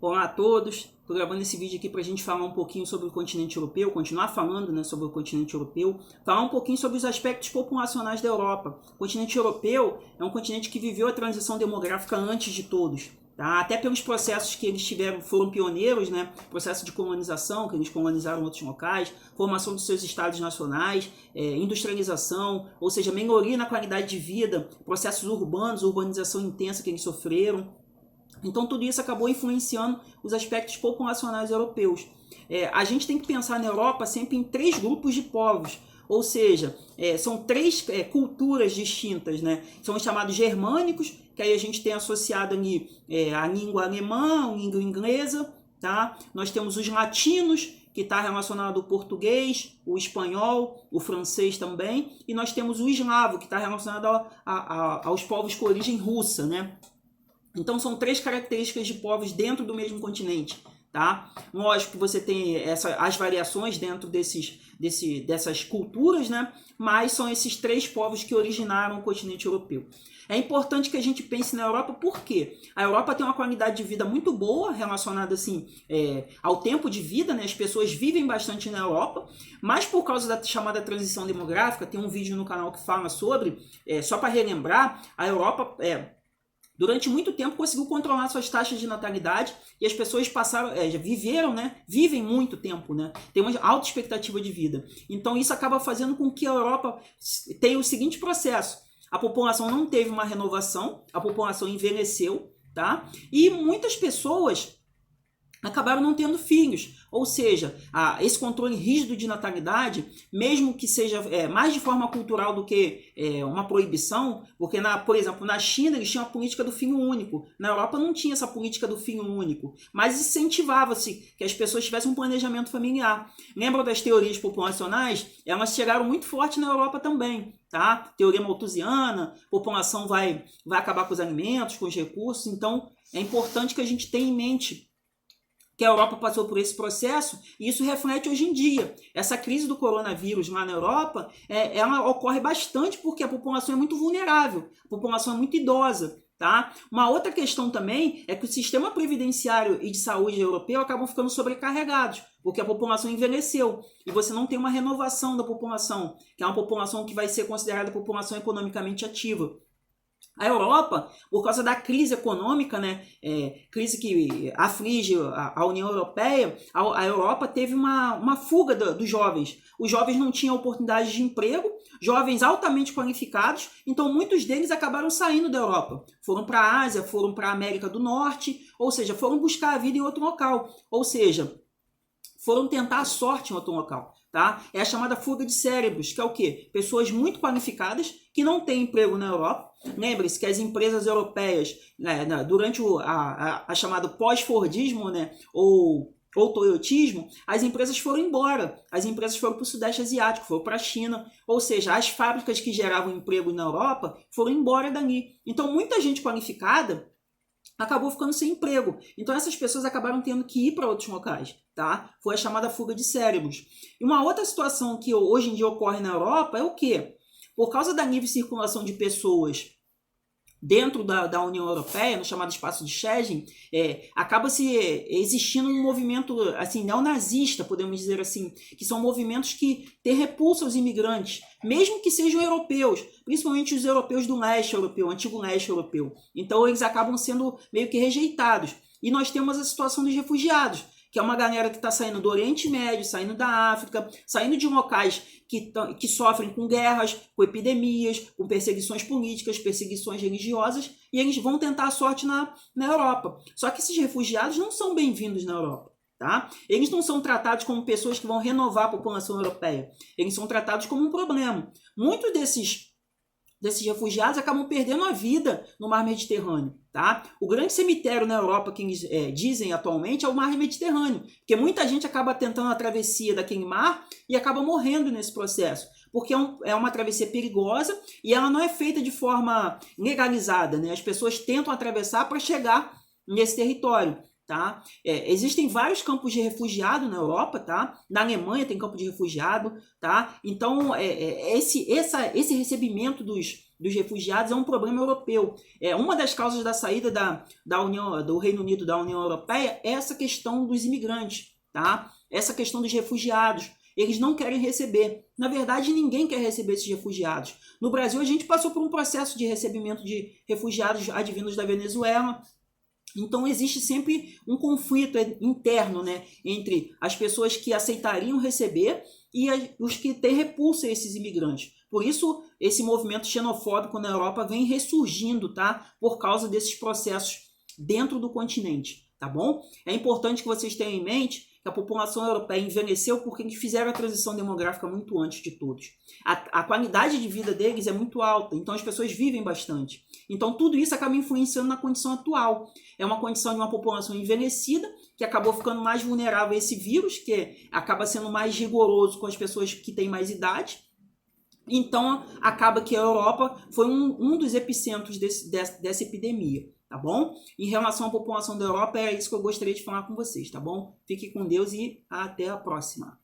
Olá a todos, estou gravando esse vídeo aqui para a gente falar um pouquinho sobre o continente europeu, continuar falando, né, sobre o continente europeu, falar um pouquinho sobre os aspectos populacionais da Europa. O continente europeu é um continente que viveu a transição demográfica antes de todos, tá? Até pelos processos que eles tiveram, foram pioneiros, né? Processo de colonização, que eles colonizaram outros locais, formação dos seus estados nacionais, industrialização, ou seja, melhoria na qualidade de vida, processos urbanos, urbanização intensa que eles sofreram. Então tudo isso acabou influenciando os aspectos populacionais europeus. A gente tem que pensar na Europa sempre em três grupos de povos, ou seja, são três culturas distintas, né? São os chamados germânicos, que aí a gente tem associado ali a língua alemã, a língua inglesa, tá? Nós temos os latinos, que está relacionado ao português, o espanhol, o francês também, e nós temos o eslavo, que está relacionado aos povos com origem russa, né? Então são três características de povos dentro do mesmo continente, tá? Lógico que você tem as variações dentro dessas culturas, né? Mas são esses três povos que originaram o continente europeu. É importante que a gente pense na Europa, porque a Europa tem uma qualidade de vida muito boa relacionada assim, ao tempo de vida, né? As pessoas vivem bastante na Europa, mas por causa da chamada transição demográfica, tem um vídeo no canal que fala sobre, só para relembrar, a Europa durante muito tempo conseguiu controlar suas taxas de natalidade e as pessoas passaram, já viveram, né? Vivem muito tempo, né? Tem uma alta expectativa de vida. Então isso acaba fazendo com que a Europa tenha o seguinte processo: a população não teve uma renovação, a população envelheceu, tá? E muitas pessoas acabaram não tendo filhos, ou seja, esse controle rígido de natalidade, mesmo que seja mais de forma cultural do que uma proibição, porque, por exemplo, na China eles tinham a política do filho único, na Europa não tinha essa política do filho único, mas incentivava-se que as pessoas tivessem um planejamento familiar. Lembram das teorias populacionais? Elas chegaram muito forte na Europa também, tá? Teoria malthusiana, população vai acabar com os alimentos, com os recursos, então é importante que a gente tenha em mente que a Europa passou por esse processo, e isso reflete hoje em dia. Essa crise do coronavírus lá na Europa, ela ocorre bastante porque a população é muito vulnerável, a população é muito idosa, tá? Uma outra questão também é que o sistema previdenciário e de saúde europeu acabam ficando sobrecarregados, porque a população envelheceu, e você não tem uma renovação da população, que é uma população que vai ser considerada população economicamente ativa. A Europa, por causa da crise econômica, né, crise que aflige a União Europeia, a Europa teve uma fuga dos jovens. Os jovens não tinham oportunidade de emprego, jovens altamente qualificados, então muitos deles acabaram saindo da Europa. Foram para a Ásia, foram para a América do Norte, ou seja, foram buscar a vida em outro local, ou seja, foram tentar a sorte em outro local. Tá? É a chamada fuga de cérebros, que é o quê? Pessoas muito qualificadas que não têm emprego na Europa. Lembre-se que as empresas europeias, né, durante a chamada pós-fordismo, né, ou toyotismo, as empresas foram embora. As empresas foram para o Sudeste Asiático, foram para a China. Ou seja, as fábricas que geravam emprego na Europa foram embora dali. Então, muita gente qualificada acabou ficando sem emprego. Então essas pessoas acabaram tendo que ir para outros locais, tá? Foi a chamada fuga de cérebros. E uma outra situação que hoje em dia ocorre na Europa é o quê? Por causa da livre circulação de pessoas dentro da União Europeia, no chamado espaço de Schengen, acaba existindo um movimento assim, neonazista, podemos dizer assim, que são movimentos que têm repulsa aos imigrantes, mesmo que sejam europeus, principalmente os europeus do leste europeu, antigo leste europeu. Então eles acabam sendo meio que rejeitados. E nós temos a situação dos refugiados, que é uma galera que está saindo do Oriente Médio, saindo da África, saindo de locais que sofrem com guerras, com epidemias, com perseguições políticas, perseguições religiosas, e eles vão tentar a sorte na Europa. Só que esses refugiados não são bem-vindos na Europa. Tá? Eles não são tratados como pessoas que vão renovar a população europeia. Eles são tratados como um problema. Muitos desses refugiados acabam perdendo a vida no mar Mediterrâneo. Tá? O grande cemitério na Europa que eles dizem atualmente é o mar Mediterrâneo, porque muita gente acaba tentando a travessia daquele mar e acaba morrendo nesse processo, porque é uma travessia perigosa e ela não é feita de forma legalizada, né? As pessoas tentam atravessar para chegar nesse território. Tá? Existem vários campos de refugiado na Europa, tá? Na Alemanha tem campo de refugiado, tá? Então esse recebimento dos dos refugiados é um problema europeu. Uma das causas da saída do Reino Unido da União Europeia é essa questão dos imigrantes, tá? Essa questão dos refugiados. Eles não querem receber. Na verdade, ninguém quer receber esses refugiados. No Brasil, a gente passou por um processo de recebimento de refugiados advindos da Venezuela. Então, existe sempre um conflito interno, né, entre as pessoas que aceitariam receber e os que têm repulsa a esses imigrantes. Por isso, esse movimento xenofóbico na Europa vem ressurgindo, tá? Por causa desses processos dentro do continente, tá bom? É importante que vocês tenham em mente que a população europeia envelheceu porque eles fizeram a transição demográfica muito antes de todos. A qualidade de vida deles é muito alta, então as pessoas vivem bastante. Então tudo isso acaba influenciando na condição atual. É uma condição de uma população envelhecida, que acabou ficando mais vulnerável a esse vírus, que acaba sendo mais rigoroso com as pessoas que têm mais idade. Então acaba que a Europa foi um dos epicentros dessa epidemia. Tá bom? Em relação à população da Europa, é isso que eu gostaria de falar com vocês, tá bom? Fique com Deus e até a próxima.